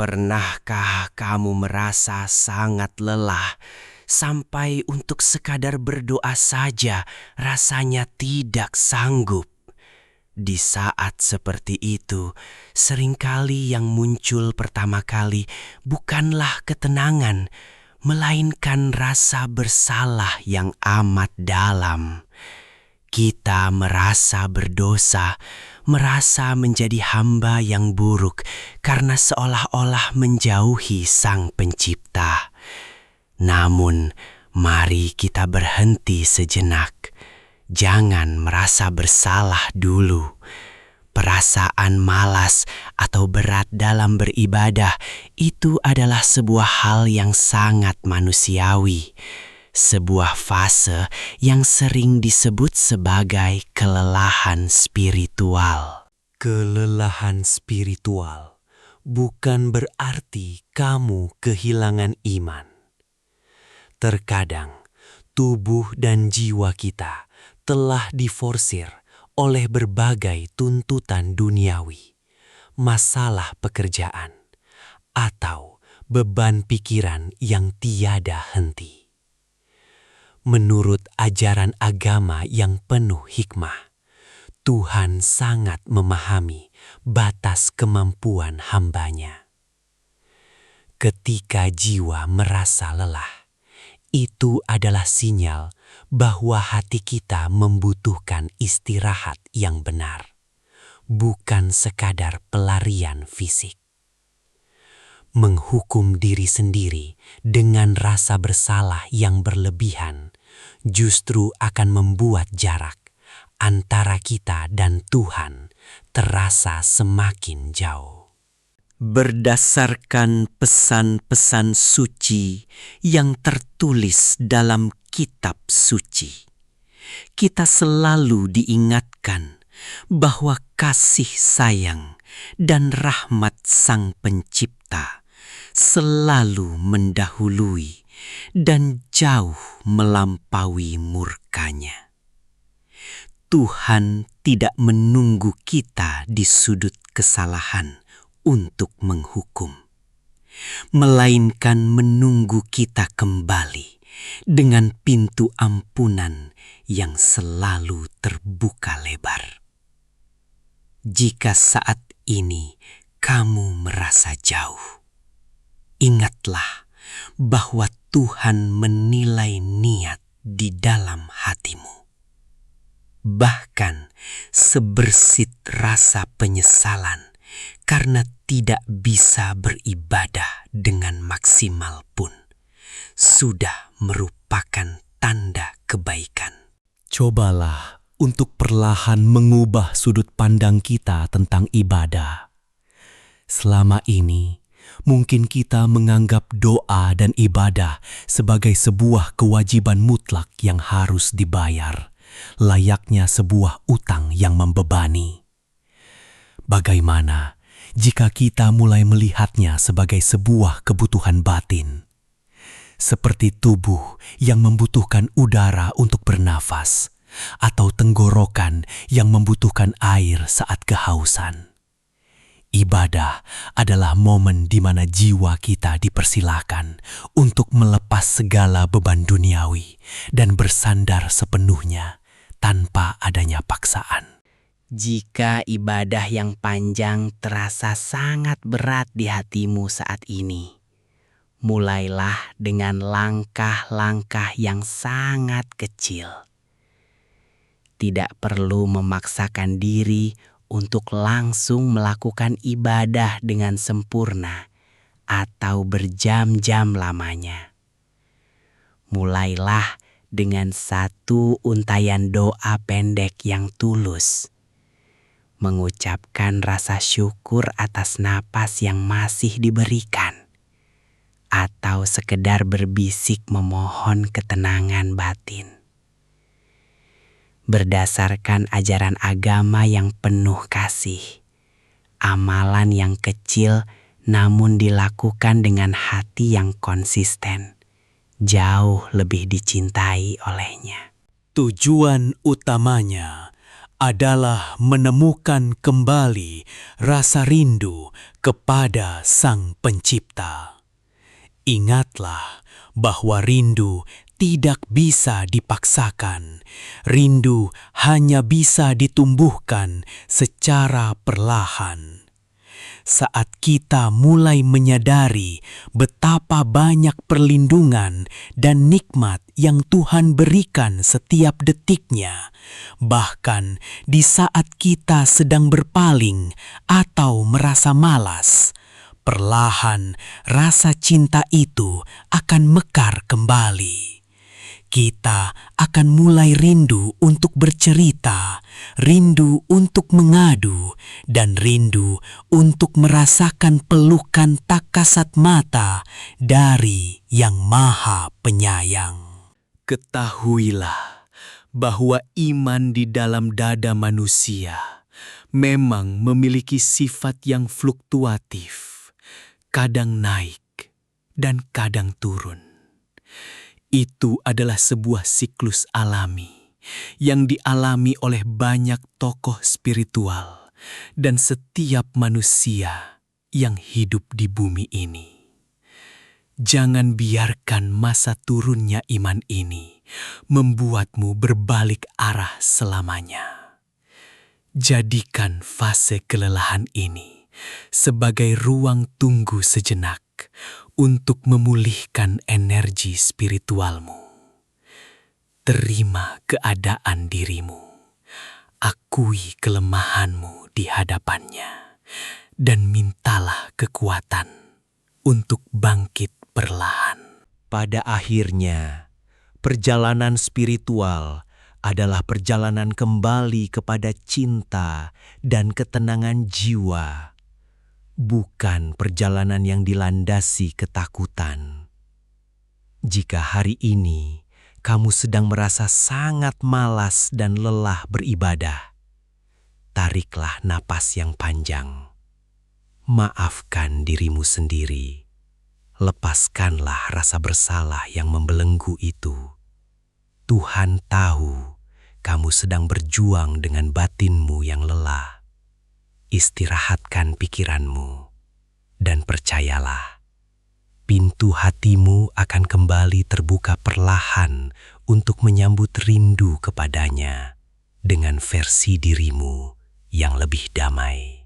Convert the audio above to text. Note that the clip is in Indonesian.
Pernahkah kamu merasa sangat lelah sampai untuk sekadar berdoa saja rasanya tidak sanggup? Di saat seperti itu, seringkali yang muncul pertama kali bukanlah ketenangan, melainkan rasa bersalah yang amat dalam. Kita merasa berdosa, merasa menjadi hamba yang buruk karena seolah-olah menjauhi Sang Pencipta. Namun, mari kita berhenti sejenak. Jangan merasa bersalah dulu. Perasaan malas atau berat dalam beribadah itu adalah sebuah hal yang sangat manusiawi. Sebuah fase yang sering disebut sebagai kelelahan spiritual. Kelelahan spiritual bukan berarti kamu kehilangan iman. Terkadang tubuh dan jiwa kita telah diforsir oleh berbagai tuntutan duniawi, masalah pekerjaan, atau beban pikiran yang tiada henti. Menurut ajaran agama yang penuh hikmah, Tuhan sangat memahami batas kemampuan hamba-Nya. Ketika jiwa merasa lelah, itu adalah sinyal bahwa hati kita membutuhkan istirahat yang benar, bukan sekadar pelarian fisik. Menghukum diri sendiri dengan rasa bersalah yang berlebihan justru akan membuat jarak antara kita dan Tuhan terasa semakin jauh. Berdasarkan pesan-pesan suci yang tertulis dalam kitab suci, kita selalu diingatkan bahwa kasih sayang dan rahmat Sang Pencipta selalu mendahului dan jauh melampaui murka-Nya. Tuhan tidak menunggu kita di sudut kesalahan untuk menghukum, melainkan menunggu kita kembali dengan pintu ampunan yang selalu terbuka lebar. Jika saat ini kamu merasa jauh, ingatlah bahwa Tuhan menilai niat di dalam hatimu. Bahkan sebersit rasa penyesalan karena tidak bisa beribadah dengan maksimal pun sudah merupakan tanda kebaikan. Cobalah untuk perlahan mengubah sudut pandang kita tentang ibadah. Selama ini, mungkin kita menganggap doa dan ibadah sebagai sebuah kewajiban mutlak yang harus dibayar, layaknya sebuah utang yang membebani. Bagaimana jika kita mulai melihatnya sebagai sebuah kebutuhan batin? Seperti tubuh yang membutuhkan udara untuk bernafas, atau tenggorokan yang membutuhkan air saat kehausan. Ibadah adalah momen di mana jiwa kita dipersilahkan untuk melepas segala beban duniawi dan bersandar sepenuhnya tanpa adanya paksaan. Jika ibadah yang panjang terasa sangat berat di hatimu saat ini, mulailah dengan langkah-langkah yang sangat kecil. Tidak perlu memaksakan diri untuk langsung melakukan ibadah dengan sempurna atau berjam-jam lamanya. Mulailah dengan satu untayan doa pendek yang tulus. Mengucapkan rasa syukur atas napas yang masih diberikan. Atau sekedar berbisik memohon ketenangan batin. Berdasarkan ajaran agama yang penuh kasih, amalan yang kecil namun dilakukan dengan hati yang konsisten, jauh lebih dicintai olehnya. Tujuan utamanya adalah menemukan kembali rasa rindu kepada Sang Pencipta. Ingatlah bahwa rindu tidak bisa dipaksakan. Rindu hanya bisa ditumbuhkan secara perlahan. Saat kita mulai menyadari betapa banyak perlindungan dan nikmat yang Tuhan berikan setiap detiknya, bahkan di saat kita sedang berpaling atau merasa malas, perlahan rasa cinta itu akan mekar kembali. Kita akan mulai rindu untuk bercerita, rindu untuk mengadu, dan rindu untuk merasakan pelukan tak kasat mata dari Yang Maha Penyayang. Ketahuilah bahwa iman di dalam dada manusia memang memiliki sifat yang fluktuatif, kadang naik dan kadang turun. Itu adalah sebuah siklus alami yang dialami oleh banyak tokoh spiritual dan setiap manusia yang hidup di bumi ini. Jangan biarkan masa turunnya iman ini membuatmu berbalik arah selamanya. Jadikan fase kelelahan ini sebagai ruang tunggu sejenak untuk memulihkan energi spiritualmu. Terima keadaan dirimu, akui kelemahanmu di hadapannya, dan mintalah kekuatan untuk bangkit perlahan. Pada akhirnya, perjalanan spiritual adalah perjalanan kembali kepada cinta dan ketenangan jiwa, bukan perjalanan yang dilandasi ketakutan. Jika hari ini kamu sedang merasa sangat malas dan lelah beribadah, tariklah napas yang panjang. Maafkan dirimu sendiri. Lepaskanlah rasa bersalah yang membelenggu itu. Tuhan tahu kamu sedang berjuang dengan batinmu yang lelah. Istirahatkan pikiranmu, dan percayalah, pintu hatimu akan kembali terbuka perlahan untuk menyambut rindu kepadanya dengan versi dirimu yang lebih damai.